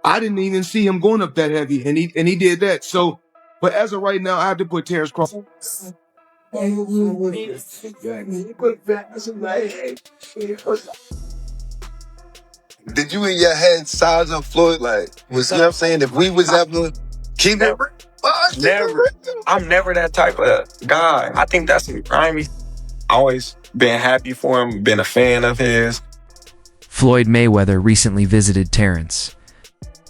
I didn't even see him going up that heavy, and he did that. So, but as of right now, I have to put Terrence Crawford. Did you in your head size up Floyd? Like, was, you know what I'm saying? If we was ever keep Never. Never. I'm never that type of guy. I think that's grimy. Always been happy for him, been a fan of his. Floyd Mayweather recently visited Terrence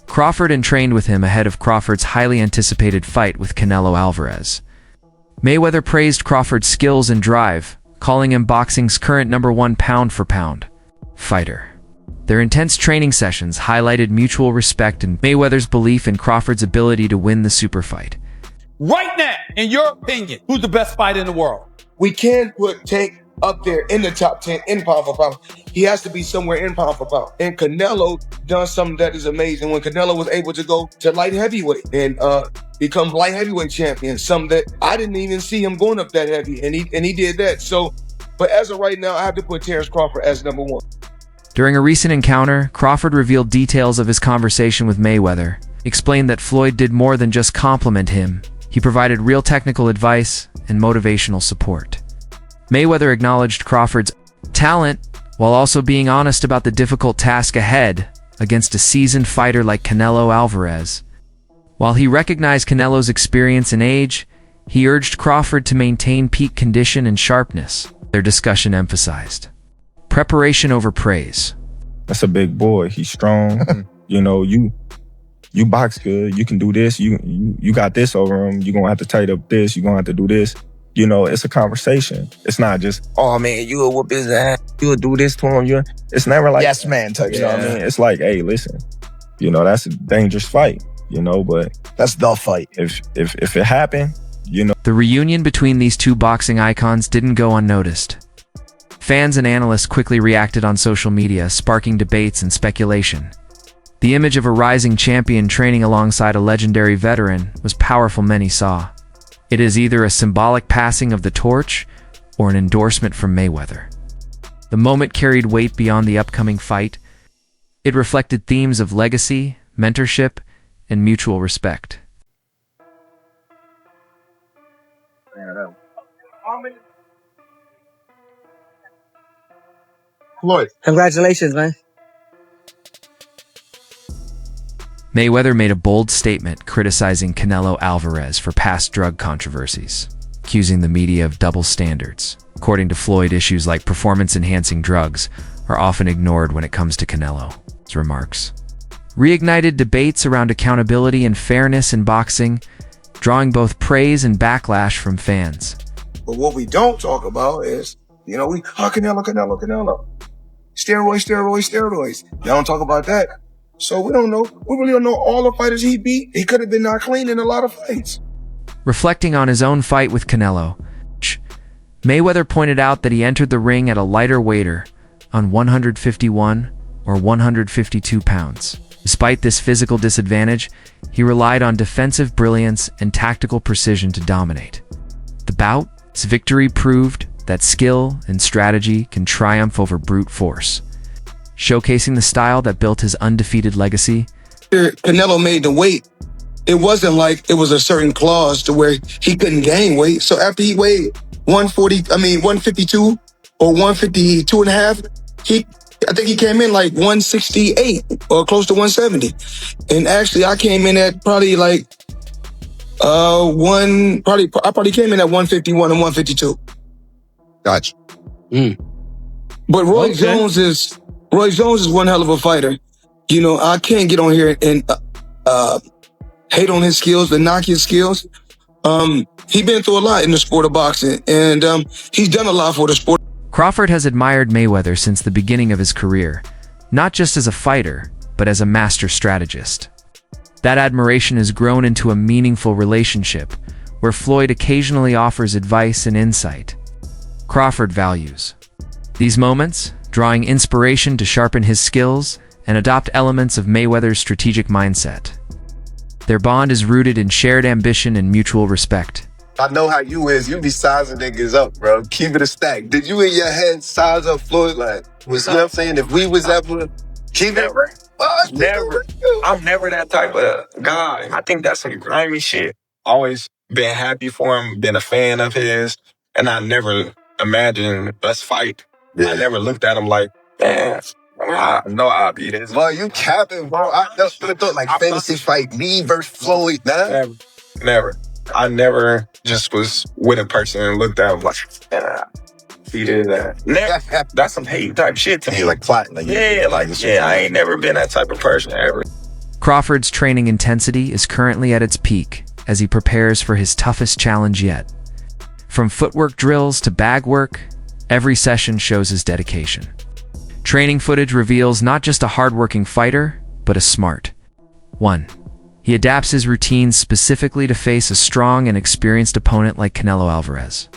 Crawford and trained with him ahead of Crawford's highly anticipated fight with Canelo Alvarez. Mayweather praised Crawford's skills and drive, calling him boxing's current #1 pound-for-pound fighter. Their intense training sessions highlighted mutual respect and Mayweather's belief in Crawford's ability to win the super fight. Right now, in your opinion, who's the best fighter in the world? We can put Tank up there in the top 10 in pound for pound. He has to be somewhere in pound for pound. And Canelo done something that is amazing when Canelo was able to go to light heavyweight and become light heavyweight champion. Something that I didn't even see him going up that heavy, and he did that. So, but as of right now, I have to put Terrence Crawford as #1. During a recent encounter, Crawford revealed details of his conversation with Mayweather, explained that Floyd did more than just compliment him. He provided real technical advice and motivational support. Mayweather acknowledged Crawford's talent while also being honest about the difficult task ahead against a seasoned fighter like Canelo Alvarez. While he recognized Canelo's experience and age, he urged Crawford to maintain peak condition and sharpness. Their discussion emphasized preparation over praise. That's a big boy. He's strong. You know, you box good. You can do this. You got this over him. You're going to have to tighten up this. You're going to have to do this. You know, it's a conversation. It's not just, oh man, you'll whoop his ass. You'll do this to him. It's never like, yes man type. You know what I mean? It's like, hey, listen, you know, that's a dangerous fight, you know, but that's the fight. If it happened, you know. The reunion between these two boxing icons didn't go unnoticed. Fans and analysts quickly reacted on social media, sparking debates and speculation. The image of a rising champion training alongside a legendary veteran was powerful, many saw. It is either a symbolic passing of the torch or an endorsement from Mayweather. The moment carried weight beyond the upcoming fight. It reflected themes of legacy, mentorship, and mutual respect. Floyd. Congratulations, man. Mayweather made a bold statement criticizing Canelo Alvarez for past drug controversies, accusing the media of double standards. According to Floyd, issues like performance-enhancing drugs are often ignored when it comes to Canelo's remarks reignited debates around accountability and fairness in boxing, drawing both praise and backlash from fans. But what we don't talk about is, you know, Canelo. Steroids. Y'all don't talk about that. So we don't know. We really don't know all the fighters he beat. He could have been not clean in a lot of fights. Reflecting on his own fight with Canelo, Mayweather pointed out that he entered the ring at a lighter weighter on 151 or 152 pounds. Despite this physical disadvantage, he relied on defensive brilliance and tactical precision to dominate. The bout's victory proved that skill and strategy can triumph over brute force, showcasing the style that built his undefeated legacy. Canelo made the weight. It wasn't like it was a certain clause to where he couldn't gain weight. So after he weighed 152 or 152 and a half, I think he came in like 168 or close to 170. And actually I came in at probably like I probably came in at 151 and 152. Gotcha. But Roy Jones is one hell of a fighter. You know, I can't get on here and hate on his skills, and knock his skills. He's been through a lot in the sport of boxing, and he's done a lot for the sport. Crawford has admired Mayweather since the beginning of his career, not just as a fighter, but as a master strategist. That admiration has grown into a meaningful relationship, where Floyd occasionally offers advice and insight Crawford values these moments, drawing inspiration to sharpen his skills and adopt elements of Mayweather's strategic mindset. Their bond is rooted in shared ambition and mutual respect. I know how you is. You be sizing niggas up, bro. Keep it a stack. Did you in your head size up Floyd? Like, you know what I'm saying? If we was ever Keep Never. it. Oh, Never. I'm never that type of guy. I think that's some grimy shit. Always been happy for him, been a fan of his, and I never imagined us fight. Yeah. I never looked at him like, man, I know I'll be this. Boy, you capping, bro. I just thought like fantasy fight me versus Floyd, man. Never. I never just was with a person and looked at him like, man, he did that. Never. That's some hate type shit to me. You're like plotting. Like, I ain't never been that type of person ever. Crawford's training intensity is currently at its peak as he prepares for his toughest challenge yet. From footwork drills to bag work, every session shows his dedication. Training footage reveals not just a hardworking fighter, but a smart one. He adapts his routines specifically to face a strong and experienced opponent like Canelo Alvarez.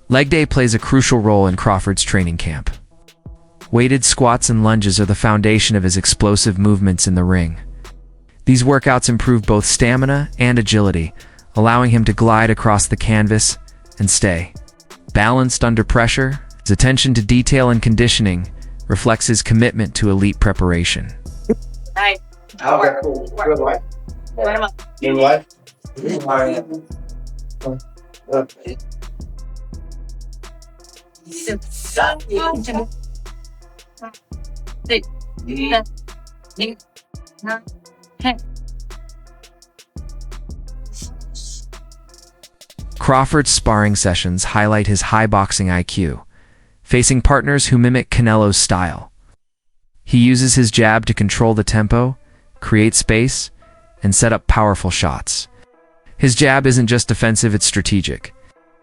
Leg day plays a crucial role in Crawford's training camp. Weighted squats and lunges are the foundation of his explosive movements in the ring. These workouts improve both stamina and agility, allowing him to glide across the canvas and stay balanced under pressure. His attention to detail and conditioning reflects his commitment to elite preparation. Nice. Okay, cool. Good life. Good life. Crawford's sparring sessions highlight his high boxing IQ, facing partners who mimic Canelo's style. He uses his jab to control the tempo, create space, and set up powerful shots. His jab isn't just defensive, it's strategic.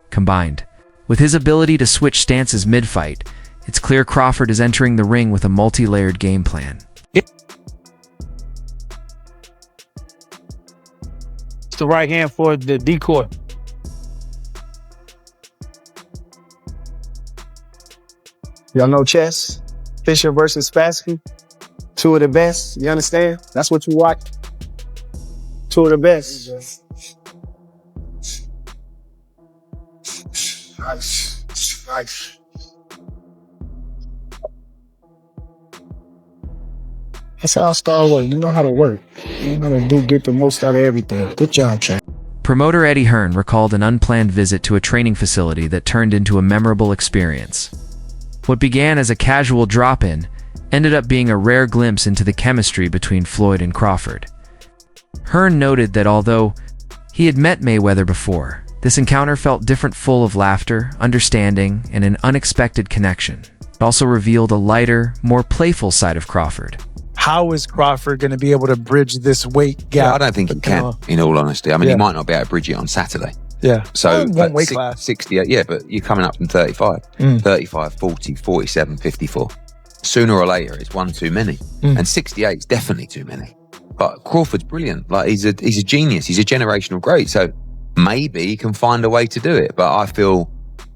Combined with his ability to switch stances mid-fight, it's clear Crawford is entering the ring with a multi-layered game plan. It's the right hand for the decoy. Y'all know chess? Fisher versus Spassky? Two of the best, you understand? That's what you watch. Two of the best. Nice. That's how I start working. You know how to work. You know how to get the most out of everything. Good job, Chad. Promoter Eddie Hearn recalled an unplanned visit to a training facility that turned into a memorable experience. What began as a casual drop-in ended up being a rare glimpse into the chemistry between Floyd and Crawford. Hearn noted that although he had met Mayweather before, this encounter felt different, full of laughter, understanding, and an unexpected connection. It also revealed a lighter, more playful side of Crawford. How is Crawford going to be able to bridge this weight gap? Yeah, I don't think he can, in all honesty. I mean, Yeah. he might not be able to bridge it on Saturday. Yeah. So, One but weight class. 68, yeah, but you're coming up from 35. 35, 40, 47, 54. Sooner or later, it's one too many. And 68 is definitely too many. But Crawford's brilliant. Like, he's a genius. He's a generational great. So maybe he can find a way to do it. But I feel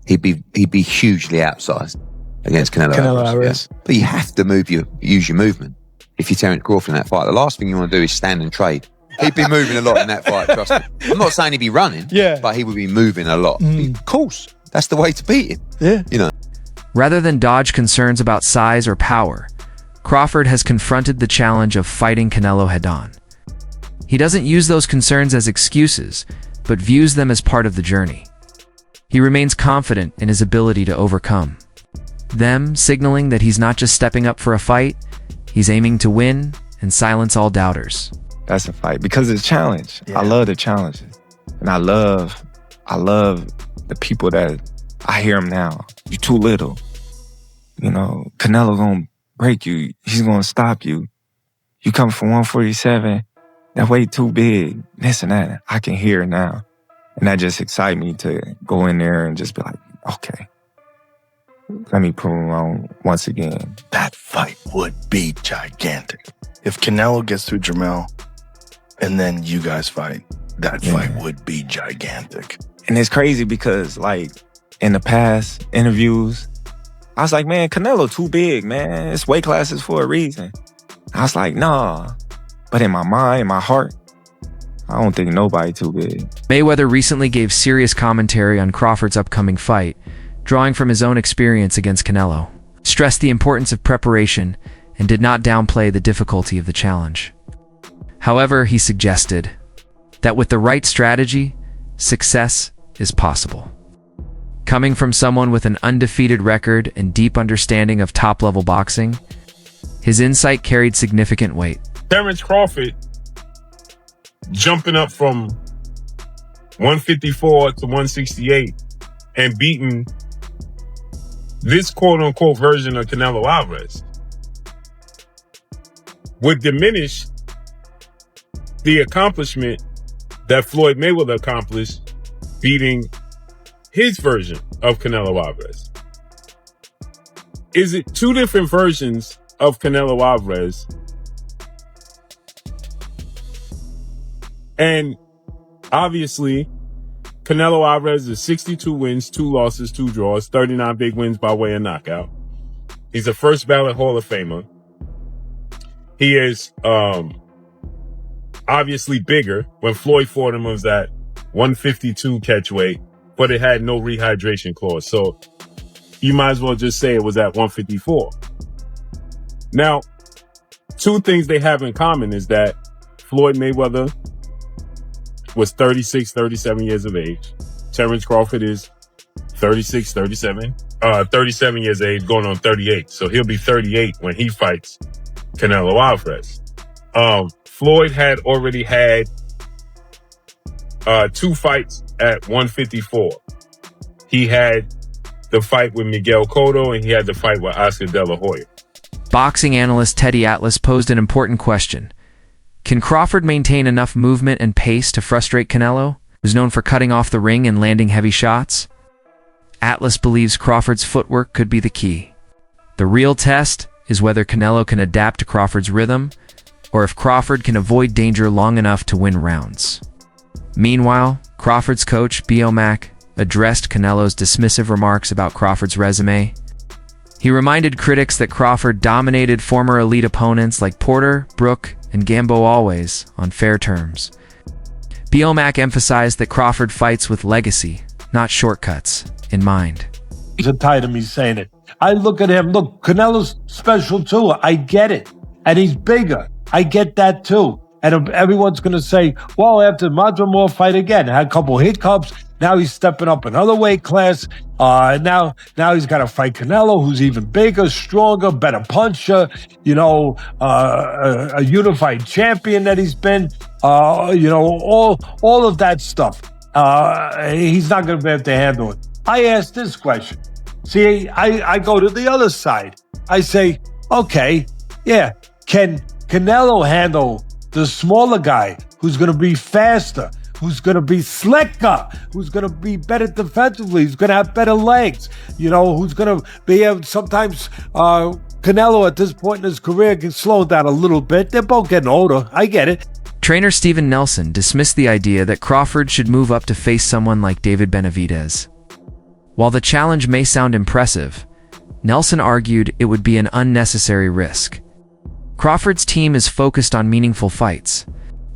he'd be hugely outsized against Canelo Alvarez. Yeah. But you have to use your movement. If you're Terence Crawford in that fight, the last thing you want to do is stand and trade. He'd be moving a lot in that fight, trust me. I'm not saying he'd be running, but he would be moving a lot. Of course, that's the way to beat him. Yeah. You know. Rather than dodge concerns about size or power, Crawford has confronted the challenge of fighting Canelo head-on. He doesn't use those concerns as excuses, but views them as part of the journey. He remains confident in his ability to overcome them, signaling that he's not just stepping up for a fight, he's aiming to win and silence all doubters. That's a fight because it's a challenge. Yeah. I love the challenges. And I love the people that I hear them now. You too little. You know, Canelo gonna break you. He's gonna stop you. You come from 147, that weight too big, this and that. I can hear it now. And that just excites me to go in there and just be like, okay, let me prove him wrong once again. That fight would be gigantic. If Canelo gets through Jamel and then you guys fight, that fight would be gigantic. And it's crazy because, like, in the past interviews, I was like, man, Canelo too big, man. It's weight classes for a reason. I was like, nah. But in my mind, in my heart, I don't think nobody too big. Mayweather recently gave serious commentary on Crawford's upcoming fight, drawing from his own experience against Canelo, stressed the importance of preparation, and did not downplay the difficulty of the challenge. However, he suggested that with the right strategy, success is possible. Coming from someone with an undefeated record and deep understanding of top-level boxing, his insight carried significant weight. Terence Crawford jumping up from 154 to 168 and beating this quote-unquote version of Canelo Alvarez would diminish the accomplishment that Floyd Mayweather accomplished beating his version of Canelo Alvarez. Is it two different versions of Canelo Alvarez? And obviously, Canelo Alvarez is 62 wins, 2 losses, 2 draws, 39 big wins by way of knockout. He's a first ballot Hall of Famer. He is obviously bigger. When Floyd fought him, it was at 152 catch weight, but it had no rehydration clause. So you might as well just say it was at 154. Now, two things they have in common is that Floyd Mayweather was 36, 37 years of age. Terence Crawford is 37 years of age, going on 38. So he'll be 38 when he fights Canelo Alvarez. Floyd had already had 2 fights at 154. He had the fight with Miguel Cotto and he had the fight with Oscar De La Hoya. Boxing analyst Teddy Atlas posed an important question. Can Crawford maintain enough movement and pace to frustrate Canelo, who's known for cutting off the ring and landing heavy shots? Atlas believes Crawford's footwork could be the key. The real test is whether Canelo can adapt to Crawford's rhythm, or if Crawford can avoid danger long enough to win rounds. Meanwhile, Crawford's coach, B.O. Mack, addressed Canelo's dismissive remarks about Crawford's resume. He reminded critics that Crawford dominated former elite opponents like Porter, Brook, and Gambo always on fair terms. B.O. Mack emphasized that Crawford fights with legacy, not shortcuts, in mind. He's tired of me saying it. I look at him, look, Canelo's special too. I get it. And he's bigger. I get that too. And everyone's going to say, well, after Madrimov fight again, had a couple hiccups. Now he's stepping up another weight class. Now he's got to fight Canelo, who's even bigger, stronger, better puncher, a unified champion that he's been, all of that stuff. He's not going to be able to handle it. I asked this question. See, I go to the other side. I say, okay, yeah, can Canelo handle the smaller guy who's going to be faster, who's going to be slicker, who's going to be better defensively, who's going to have better legs, who's going to be able, sometimes Canelo at this point in his career can slow down a little bit. They're both getting older. I get it. Trainer Steven Nelson dismissed the idea that Crawford should move up to face someone like David Benavidez. While the challenge may sound impressive, Nelson argued it would be an unnecessary risk. Crawford's team is focused on meaningful fights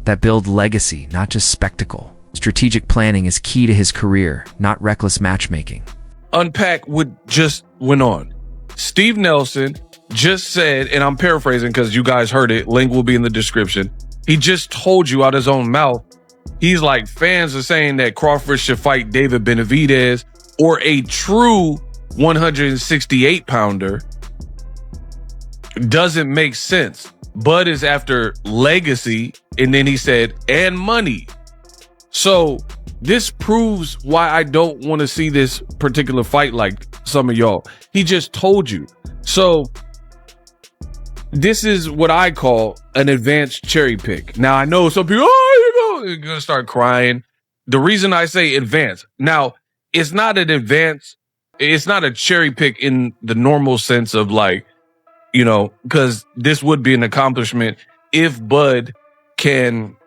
that build legacy, not just spectacle. Strategic planning is key to his career, not reckless matchmaking. Unpack what just went on. Steve Nelson just said, and I'm paraphrasing because you guys heard it, link will be in the description. He just told you out his own mouth. He's like, fans are saying that Crawford should fight David Benavidez or a true 168-pounder. Doesn't make sense. Bud is after legacy, and then he said, and money. So this proves why I don't want to see this particular fight like some of y'all. He just told you. So this is what I call an advanced cherry pick. Now, I know some people, you're going to start crying. The reason I say advanced, now, it's not an advanced, it's not a cherry pick in the normal sense of like, you know, because this would be an accomplishment if Bud can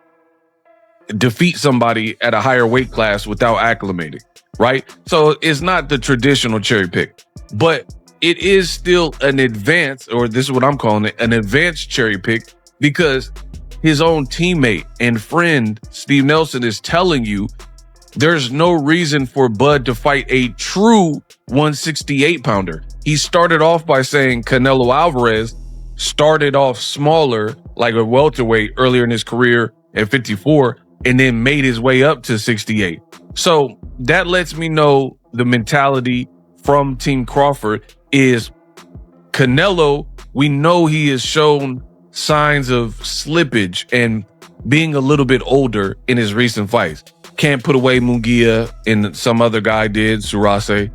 defeat somebody at a higher weight class without acclimating, right? So it's not the traditional cherry pick, but it is still an advanced, or this is what I'm calling it, an advanced cherry pick, because his own teammate and friend, Steve Nelson, is telling you there's no reason for Bud to fight a true 168 pounder. He started off by saying Canelo Alvarez started off smaller, like a welterweight earlier in his career at 54, and then made his way up to 68. So that lets me know the mentality from Team Crawford is Canelo. We know he has shown signs of slippage and being a little bit older in his recent fights. Can't put away Munguia, and some other guy did, Surase.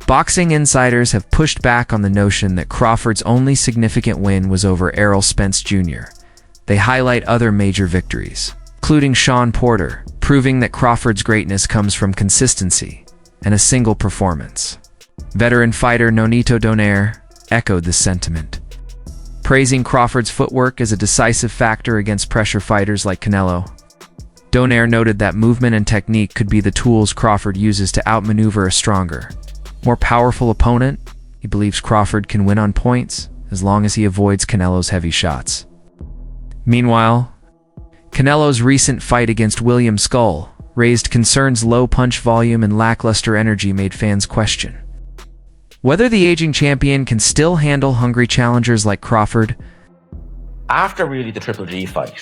Boxing insiders have pushed back on the notion that Crawford's only significant win was over Errol Spence Jr. They highlight other major victories, including Sean Porter, proving that Crawford's greatness comes from consistency and a single performance. Veteran fighter Nonito Donaire echoed this sentiment, praising Crawford's footwork as a decisive factor against pressure fighters like Canelo. Donaire noted that movement and technique could be the tools Crawford uses to outmaneuver a stronger, more powerful opponent. He believes Crawford can win on points as long as he avoids Canelo's heavy shots. Meanwhile, Canelo's recent fight against William Skull raised concerns. Low punch volume and lackluster energy made fans question whether the aging champion can still handle hungry challengers like Crawford. After really the Triple G fight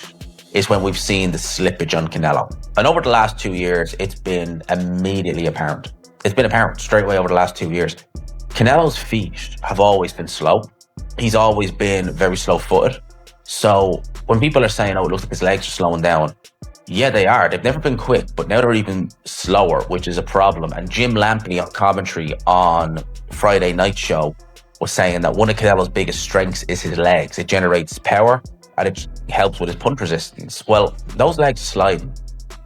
is when we've seen the slippage on Canelo. And over the last 2 years, it's been immediately apparent. It's been apparent straight away over the last 2 years. Canelo's feet have always been slow. He's always been very slow-footed. So when people are saying, oh, it looks like his legs are slowing down, yeah, they are. They've never been quick, but now they're even slower, which is a problem. And Jim Lampley on commentary on Friday night show was saying that one of Canelo's biggest strengths is his legs. It generates power and it helps with his punch resistance. Well, those legs are sliding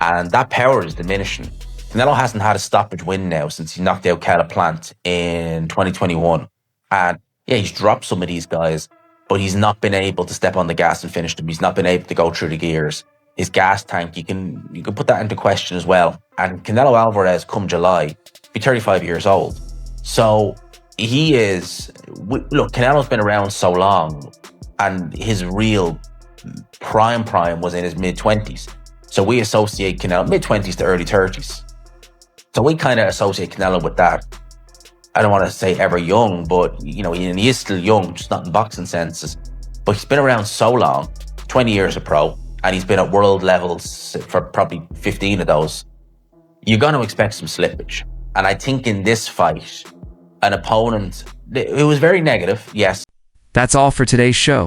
and that power is diminishing. Canelo hasn't had a stoppage win now since he knocked out Calaplant in 2021. And yeah, he's dropped some of these guys, but he's not been able to step on the gas and finish them. He's not been able to go through the gears. His gas tank, you can put that into question as well. And Canelo Alvarez, come July, be 35 years old. So he is, look, Canelo's been around so long and his real prime was in his mid-20s. So we associate Canelo, mid-20s to early 30s. So we kind of associate Canelo with that. I don't want to say ever young, but you know, he is still young, just not in boxing senses. But he's been around so long, 20 years a pro, and he's been at world levels for probably 15 of those. You're going to expect some slippage. And I think in this fight, an opponent, it was very negative, yes. That's all for today's show.